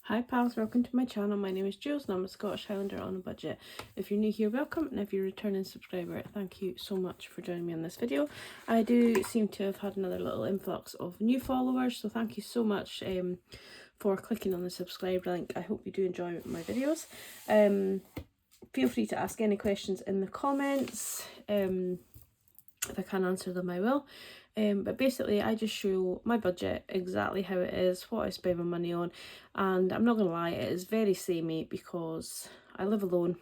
Hi pals, welcome to my channel. My name is Julz and I'm a Scottish Highlander on a budget. If you're new here, welcome, and if you're a returning subscriber, thank you so much for joining me on this video. I do seem to have had another little influx of new followers, so thank you so much for clicking on the subscribe link. I hope you do enjoy my videos. Feel free to ask any questions in the comments. If I can answer them, I will. But basically I just show my budget, exactly how it is, what I spend my money on, and I'm not gonna lie, it is very samey because I live alone.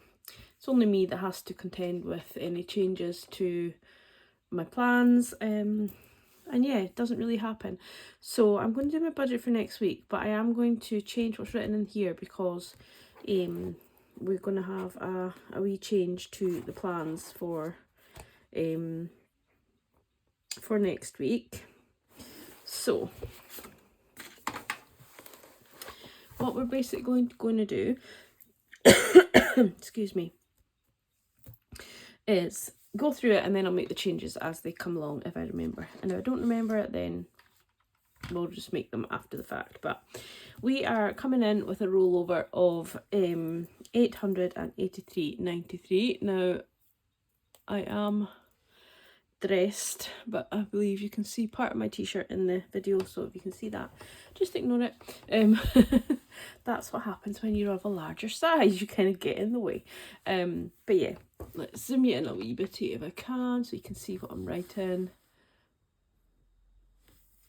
It's only me that has to contend with any changes to my plans, and yeah, it doesn't really happen. So I'm going to do my budget for next week, but I am going to change what's written in here because we're going to have a wee change to the plans for next week. So what we're basically going to do excuse me, is go through it and then I'll make the changes as they come along if I remember, and if I don't remember it then we'll just make them after the fact. But we are coming in with a rollover of £883.93. Now I am dressed, but I believe you can see part of my t-shirt in the video, so if you can see that, just ignore it. That's what happens when you're of a larger size, you kind of get in the way. But yeah, let's zoom you in a wee bit if I can so you can see what I'm writing.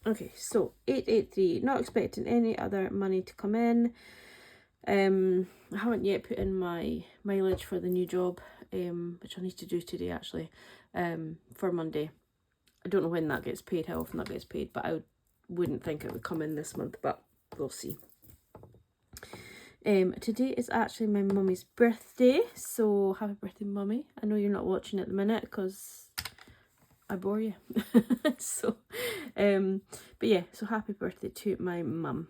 Okay, so 883, not expecting any other money to come in. I haven't yet put in my mileage for the new job, which I need to do today actually, for Monday. I don't know when that gets paid, how often that gets paid, but I wouldn't think it would come in this month, but we'll see. Today is actually my mummy's birthday, so happy birthday, mummy. I know you're not watching at the minute because I bore you. So but yeah, so happy birthday to my mum.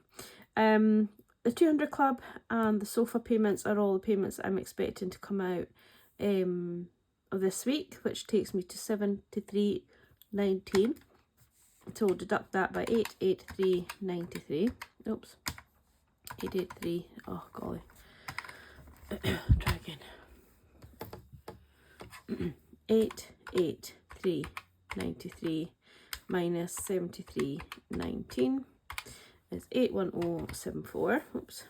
The 200 club and the sofa payments are all the payments I'm expecting to come out of this week, which takes me to 73.19. So we'll deduct that by 883.93. Oops, 883. Oh golly. Try again. 883.93 minus 73.19 is 81074. Oops.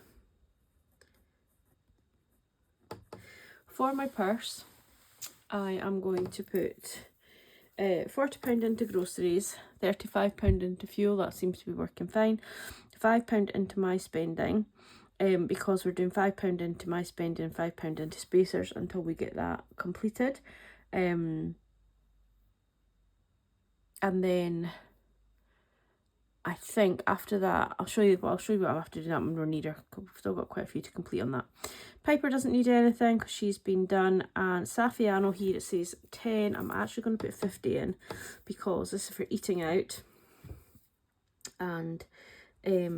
For my purse, I am going to put £40 into groceries, £35 into fuel. That seems to be working fine. £5 into my spending, because we're doing £5 into my spending and £5 into spacers until we get that completed. And then I think after that, I'll show you what I'll have to do that when we're neater. We've still got quite a few to complete on that. Piper doesn't need anything because she's been done. And Safiano here, it says 10. I'm actually going to put 50 in because this is for eating out. And I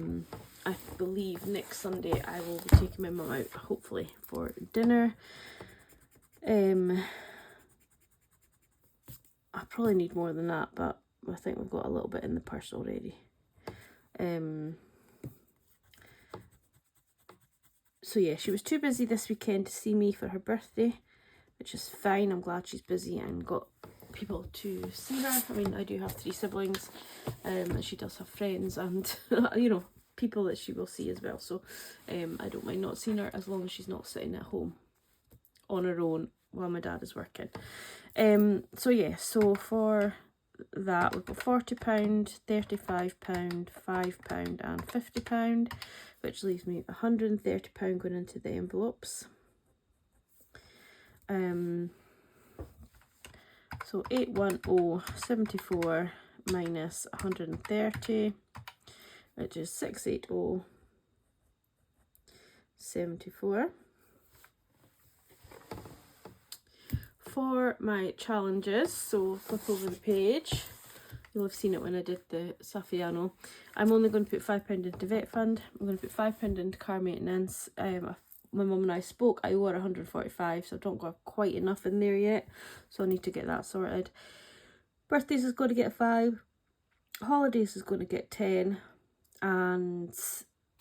believe next Sunday I will be taking my mum out, hopefully, for dinner. I probably need more than that, but I think we've got a little bit in the purse already. So yeah, she was too busy this weekend to see me for her birthday, which is fine. I'm glad she's busy and got people to see her. I mean, I do have 3 siblings, and she does have friends and you know, people that she will see as well. So I don't mind not seeing her as long as she's not sitting at home on her own while my dad is working. So yeah, so for that we've got £40, £35, £5 and £50, which leaves me £130 going into the envelopes. So 81074 minus 130, which is 68074. For my challenges, so flip over the page, you'll have seen it when I did the Safiano. I'm only going to put £5 into vet fund. I'm going to put £5 into car maintenance. My mum and I spoke, I owe her 145, so I don't got quite enough in there yet, so I need to get that sorted. Birthdays is going to get 5, holidays is going to get 10, and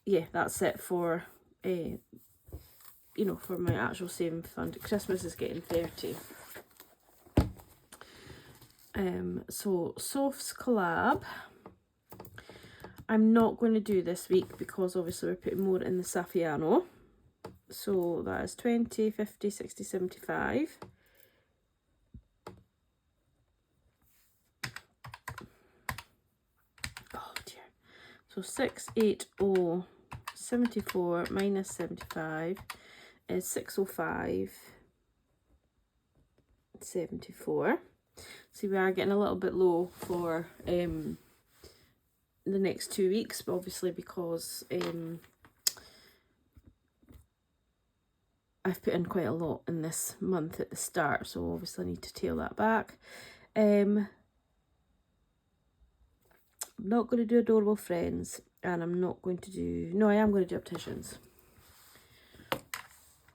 yeah, that's it for, you know, for my actual saving fund. Christmas is getting 30. So Soph's collab, I'm not going to do this week because obviously we're putting more in the Saffiano. So that is 20, 50, 60, 75. Oh dear. So 680, 74 minus 75 is 605, 74. See, we are getting a little bit low for the next 2 weeks, but obviously because I've put in quite a lot in this month at the start, so obviously I need to tail that back. I'm not going to do Adorable Friends, and I'm not going to do, no, I am going to do Opticians.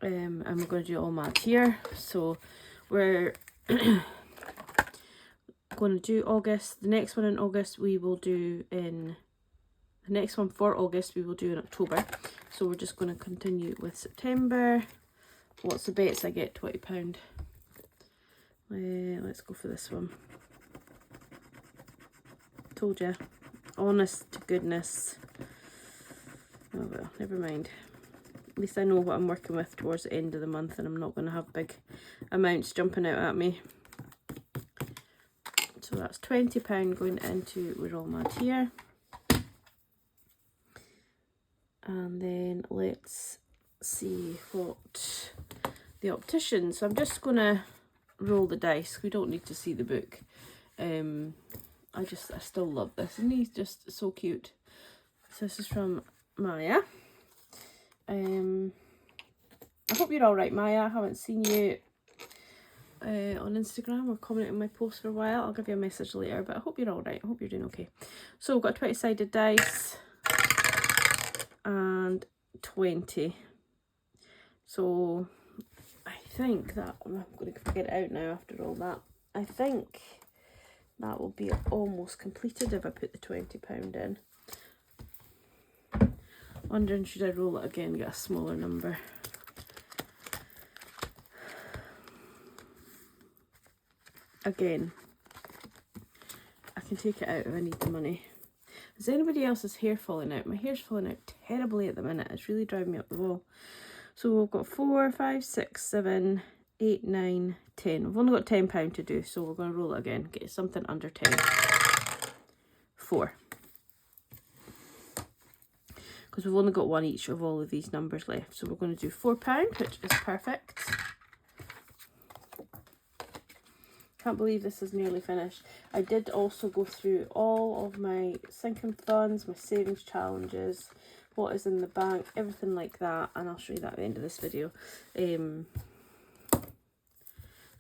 I'm going to do All Mad here, so we're going to do August. The next one in August we will do in, the next one for August we will do in October. So we're just going to continue with September. What's the bets I get? £20. Let's go for this one. Told ya. Honest to goodness. Oh well, never mind. At least I know what I'm working with towards the end of the month, and I'm not going to have big amounts jumping out at me. So that's £20 going into We're All Mad here. And then let's see what the Opticians. So I'm just going to roll the dice. We don't need to see the book. I still love this, and he's just so cute. So this is from Maya. I hope you're all right, Maya. I haven't seen you on Instagram or commenting on my posts for a while. I'll give you a message later, but I hope you're all right. I hope you're doing okay. So we've got 20-sided dice and 20. So I think that, I'm going to figure it out now after all that. I think that will be almost completed if I put the £20 in. Wondering, should I roll it again, get a smaller number? Again, I can take it out if I need the money. Is anybody else's hair falling out? My hair's falling out terribly at the minute. It's really driving me up the wall. So we've got 4, 5, 6, 7, 8, 9, 10. We've only got £10 to do, so we're going to roll it again. Get something under 10. 4. Because we've only got one each of all of these numbers left. So we're going to do £4, which is perfect. Can't believe this is nearly finished. I did also go through all of my sinking funds, my savings challenges, what is in the bank, everything like that, and I'll show you that at the end of this video. So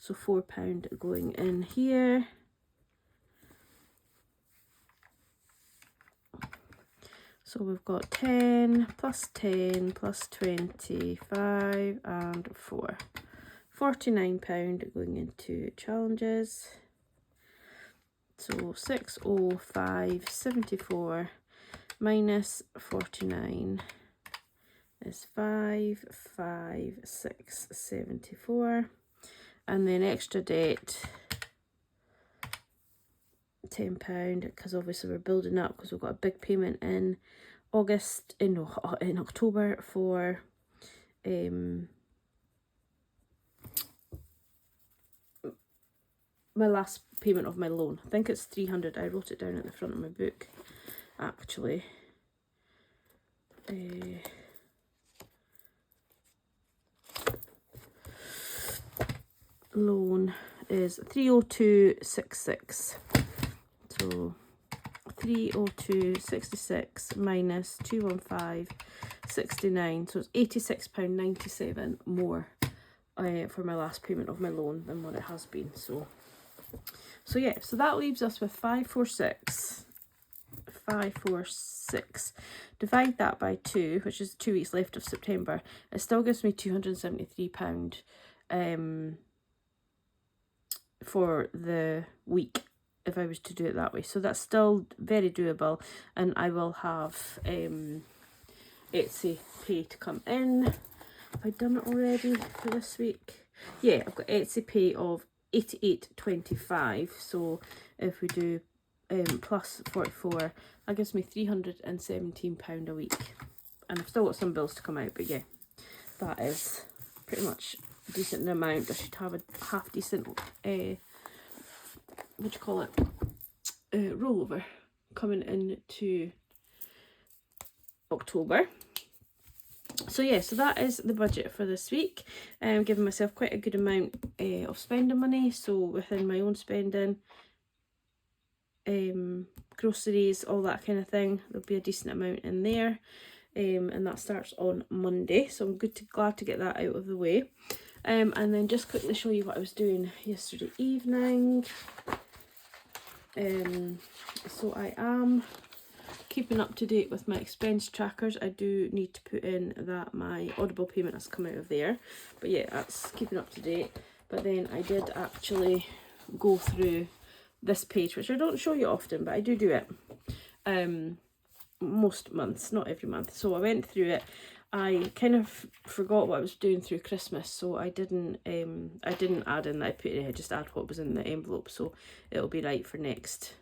£4 going in here. So we've got 10 plus 10 plus 25 and 4. £49 going into challenges. So 605.74 minus 49 is 556.74. And then extra debt, £10, because obviously we're building up because we've got a big payment in August, in October for my last payment of my loan. I think it's 300. I wrote it down at the front of my book, actually. Loan is 302.66. So 302.66 minus 215.69. So it's £86.97 more for my last payment of my loan than what it has been. So yeah, so that leaves us with 546. 546. Divide that by 2, which is 2 weeks left of September. It still gives me £273 for the week if I was to do it that way. So that's still very doable, and I will have Etsy pay to come in. Have I done it already for this week? Yeah, I've got Etsy pay of £88.25. So if we do plus 44, that gives me £317 a week. And I've still got some bills to come out, but yeah, that is pretty much a decent amount. I should have a half decent, what do you call it, rollover coming into October. So yeah, so that is the budget for this week. I'm giving myself quite a good amount of spending money, so within my own spending, groceries, all that kind of thing, there'll be a decent amount in there. And that starts on Monday, so I'm glad to get that out of the way. And then just quickly show you what I was doing yesterday evening. So I am keeping up to date with my expense trackers. I do need to put in that my Audible payment has come out of there, but yeah, that's keeping up to date. But then I did actually go through this page, which I don't show you often, but I do it most months, not every month. So I went through it. I kind of forgot what I was doing through Christmas, so I didn't add in that. I just add what was in the envelope, so it'll be right for next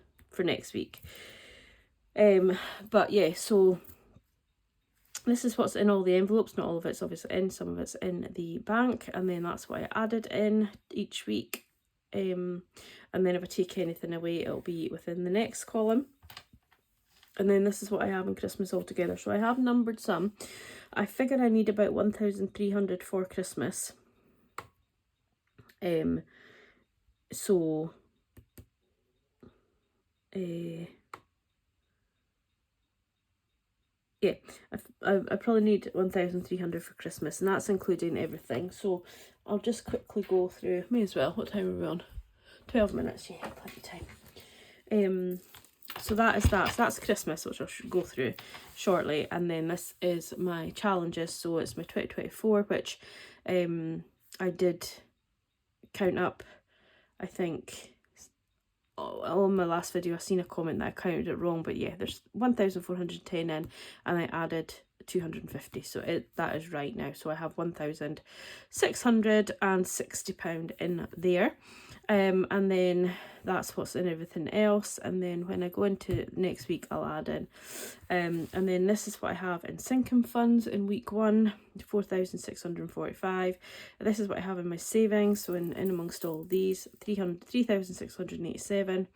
week. But yeah, so this is what's in all the envelopes. Not all of it's obviously in, some of it's in the bank, and then that's what I added in each week. And then if I take anything away, it'll be within the next column. And then this is what I have in Christmas altogether. So I have numbered some. I figure I need about 1,300 for Christmas. So yeah, I probably need 1,300 for Christmas, and that's including everything. So I'll just quickly go through. May as well. What time are we on? 12 minutes. Yeah, plenty of time. So that is that. So that's Christmas, which I'll go through shortly. And then this is my challenges. So it's my 2024, which I did count up, I think. On my last video, I seen a comment that I counted it wrong, but yeah, there's 1,410 in, and I added 250, so that is right now. So I have £1,660 in there. And then that's what's in everything else, and then when I go into next week I'll add in and then this is what I have in sinking funds in week 1, 4,645. This is what I have in my savings, so in amongst all these 3,687.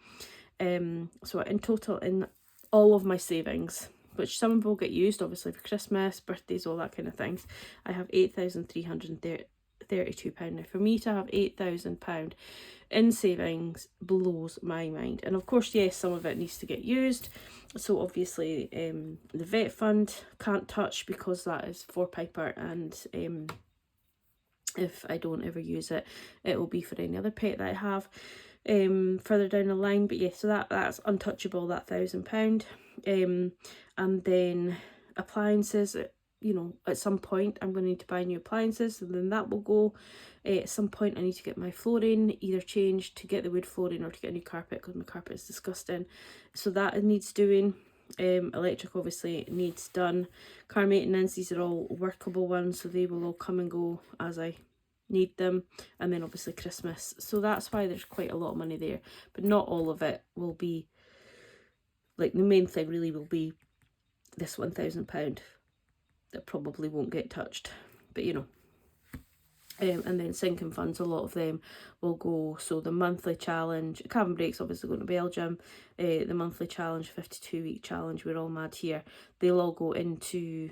So in total, in all of my savings, which some will get used obviously for Christmas, birthdays, all that kind of things, I have £8,332. Now for me to have £8,000 in savings blows my mind. And of course, yes, some of it needs to get used. So obviously the vet fund can't touch, because that is for Piper, and if I don't ever use it, it will be for any other pet that I have further down the line. But yeah, so that's untouchable, that £1,000. And then appliances, you know, at some point I'm going to need to buy new appliances, and then that will go. At some point I need to get my flooring either changed to get the wood flooring, or to get a new carpet, because my carpet is disgusting. So that needs doing. Electric obviously needs done. Car maintenance, these are all workable ones, so they will all come and go as I need them. And then obviously Christmas, so that's why there's quite a lot of money there, but not all of it will be, like, the main thing really will be this £1,000 that probably won't get touched, but you know. And then sinking funds, a lot of them will go. So the monthly challenge, cabin breaks obviously going to Belgium, the monthly challenge, 52-week challenge, we're all mad here, they'll all go into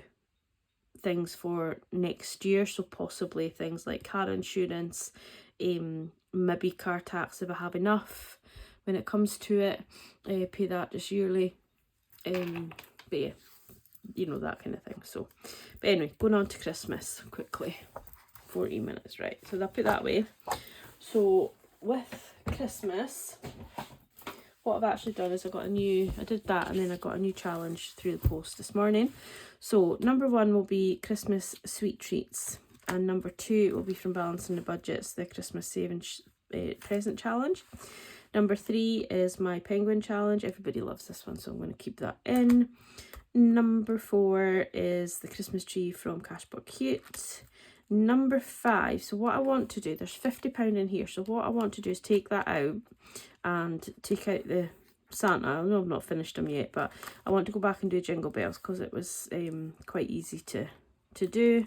things for next year. So possibly things like car insurance, maybe car tax if I have enough when it comes to it, pay that just yearly. But yeah, you know, that kind of thing. So but anyway, going on to Christmas quickly. 40 minutes, right, so I'll put that away. So with Christmas, what I've actually done is I did that, and then I got a new challenge through the post this morning. So number 1 will be Christmas sweet treats, and number 2 will be from Balancing the Budgets, the Christmas savings present challenge. Number 3 is my penguin challenge. Everybody loves this one, so I'm going to keep that in. Number 4 is the Christmas tree from Cash But Cute. Number 5, so what I want to do, there's £50 in here, so what I want to do is take that out and take out the Santa. I know I've not finished them yet, but I want to go back and do Jingle Bells because it was quite easy to do.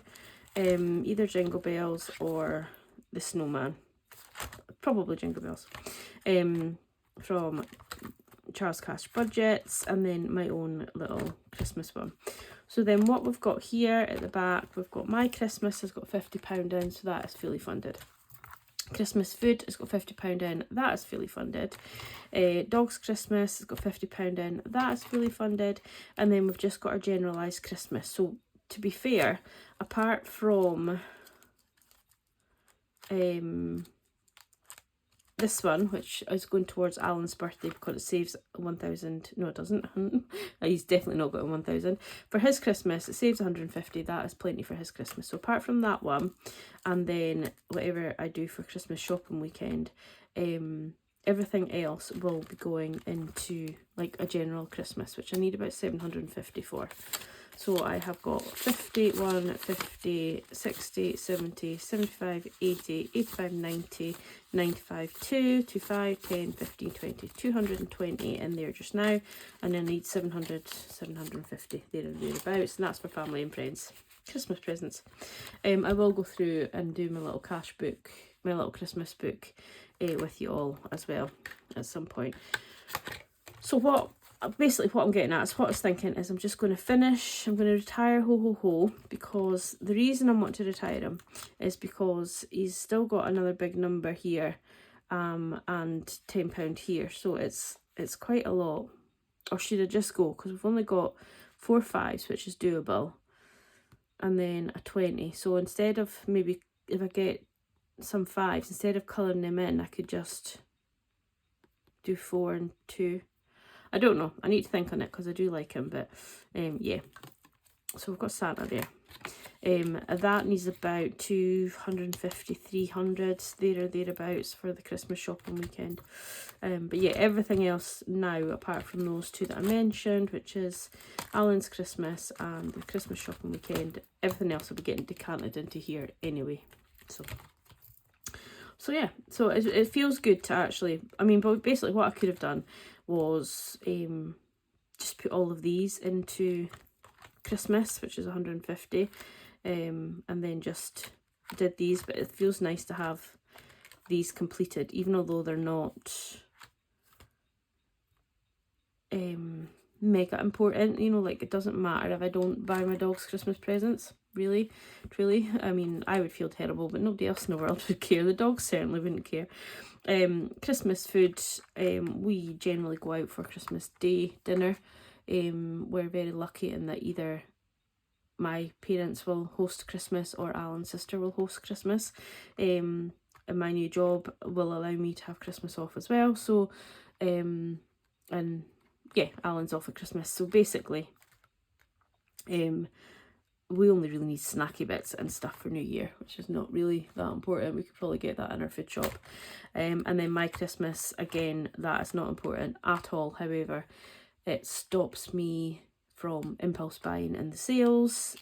Either Jingle Bells or the Snowman. Probably Jingle Bells. From Charles Cash Budgets, and then my own little Christmas one. So then what we've got here at the back, we've got My Christmas has got £50 in, so that is fully funded. Christmas Food has got £50 in, that is fully funded. Dog's Christmas has got £50 in, that is fully funded. And then we've just got our generalised Christmas. So to be fair, apart from this one, which is going towards Alan's birthday because it saves 1,000. No, it doesn't. He's definitely not got 1,000. For his Christmas, it saves 150. That is plenty for his Christmas. So apart from that one, and then whatever I do for Christmas shopping weekend, everything else will be going into like a general Christmas, which I need about 750 for. So I have got 51, 50, 60, 70, 75, 80, 85, 90, 95, 2, 25, 10, 15, 20, 220 in there just now. And I need 700, 750 there and thereabouts. And that's for family and friends. Christmas presents. I will go through and do my little cash book, my little Christmas book with you all as well at some point. So basically what I'm getting at is what I was thinking is I'm just going to finish, I'm going to retire Ho Ho Ho, because the reason I want to retire him is because he's still got another big number here and £10 here, so it's quite a lot. Or should I just go, because we've only got 4 5s, which is doable, and then a 20. So instead of, maybe if I get some 5s, instead of colouring them in, I could just do 4 and 2. I don't know. I need to think on it because I do like him, but yeah. So we've got Santa there. That needs about 250, 300 there or thereabouts for the Christmas shopping weekend. But yeah, everything else now, apart from those 2 that I mentioned, which is Alan's Christmas and the Christmas shopping weekend, everything else will be getting decanted into here anyway. So yeah, so it feels good to actually, I mean, but basically what I could have done was just put all of these into Christmas, which is 150, and then just did these, but it feels nice to have these completed, even although they're not mega important, you know, like it doesn't matter if I don't buy my dogs Christmas presents, really, truly. I mean, I would feel terrible, but nobody else in the world would care. The dogs certainly wouldn't care. Christmas food, we generally go out for Christmas Day dinner. We're very lucky in that either my parents will host Christmas or Alan's sister will host Christmas. And my new job will allow me to have Christmas off as well. So, and yeah, Alan's off at Christmas. So basically, we only really need snacky bits and stuff for New Year, which is not really that important. We could probably get that in our food shop. And then my Christmas, again, that is not important at all. However, it stops me from impulse buying in the sales.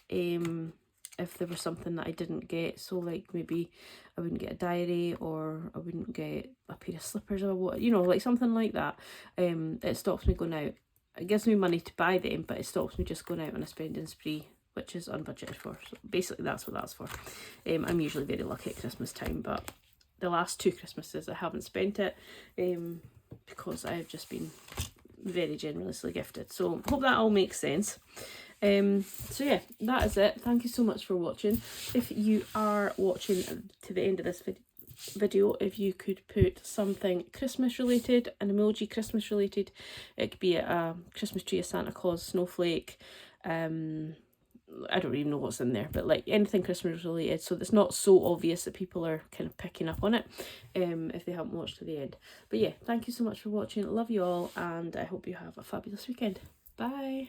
If there was something that I didn't get, so like maybe I wouldn't get a diary or I wouldn't get a pair of slippers or what, you know, like something like that. It stops me going out. It gives me money to buy them, but it stops me just going out on a spending spree, which is unbudgeted for. So basically that's what that's for. I'm usually very lucky at Christmas time, but the last 2 Christmases I haven't spent it because I've just been very generously gifted. So hope that all makes sense. So yeah, that is it. Thank you so much for watching. If you are watching to the end of this video, if you could put something Christmas related, an emoji Christmas related, it could be a Christmas tree, a Santa Claus, snowflake, I don't even know what's in there, but like anything Christmas related, so it's not so obvious that people are kind of picking up on it if they haven't watched to the end. But yeah, thank you so much for watching. Love you all, and I hope you have a fabulous weekend. Bye.